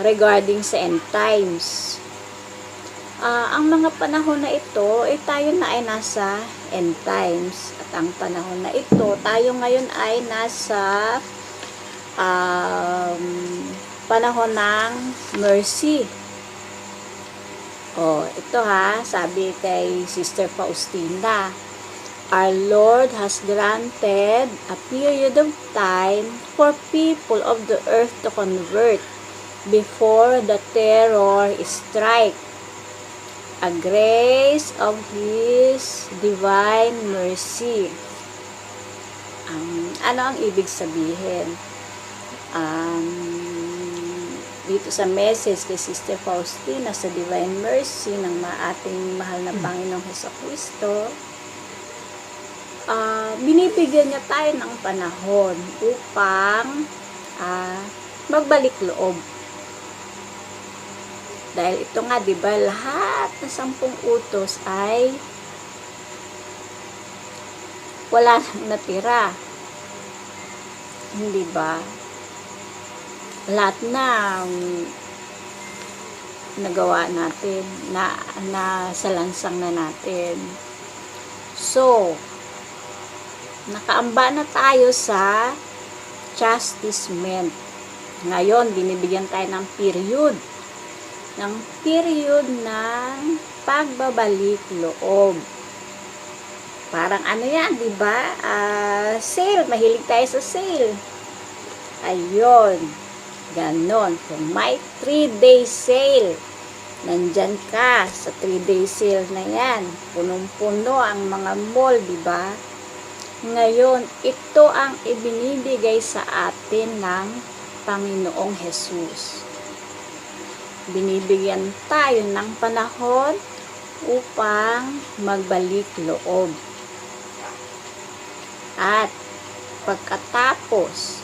regarding sa end times. Ang mga panahon na ito, tayo na ay nasa end times. At ang panahon na ito, tayo ngayon ay nasa panahon ng mercy. Ito sabi kay Sister Faustina, our Lord has granted a period of time for people of the earth to convert before the terror strike. A grace of His divine mercy. Ano ang ibig sabihin? Dito sa message kay Sister Faustina sa divine mercy ng ating mahal na Panginoong Hesukristo, binibigyan niya tayo ng panahon upang magbalik loob. Dahil ito nga, diba, lahat ng 10 utos ay wala nang natira. Hindi ba? Lahat na nagawa natin, na salansang na natin. So, nakaamba na tayo sa chastisement. Ngayon, binibigyan tayo ng period ng pagbabalik loob. Parang ano yan, di ba? Sale, mahilig tayo sa sale. Ayun, ganon. Kung may 3-day sale, nandyan ka sa 3-day sale na yan. Punong-puno ang mga mall, di ba? Ngayon, ito ang ibinibigay sa atin ng Panginoong Jesus. Binibigyan tayo ng panahon upang magbalik loob. At pagkatapos,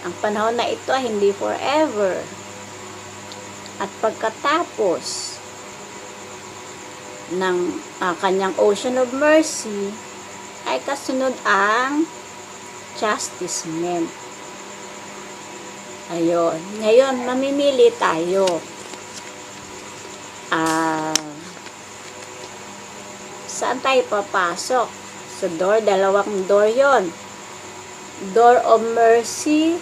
ang panahon na ito ay hindi forever. At pagkatapos ng kanyang ocean of mercy, ay kasunod ang chastisement. Ayun. Ngayon, mamimili tayo. Saan tayo papasok? Sa door, dalawang door yon. Door of mercy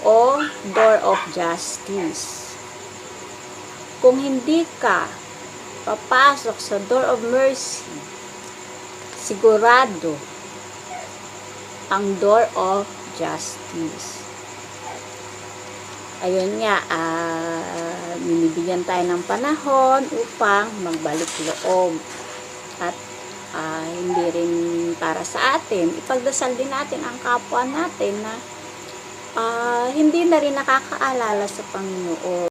o door of justice. Kung hindi ka papasok sa door of mercy, sigurado ang door of justice. Ayun nga, binibigyan tayo ng panahon upang magbalik loob. At hindi rin para sa atin, ipagdasal din natin ang kapwa natin na hindi na rin nakakaalala sa Panginoon.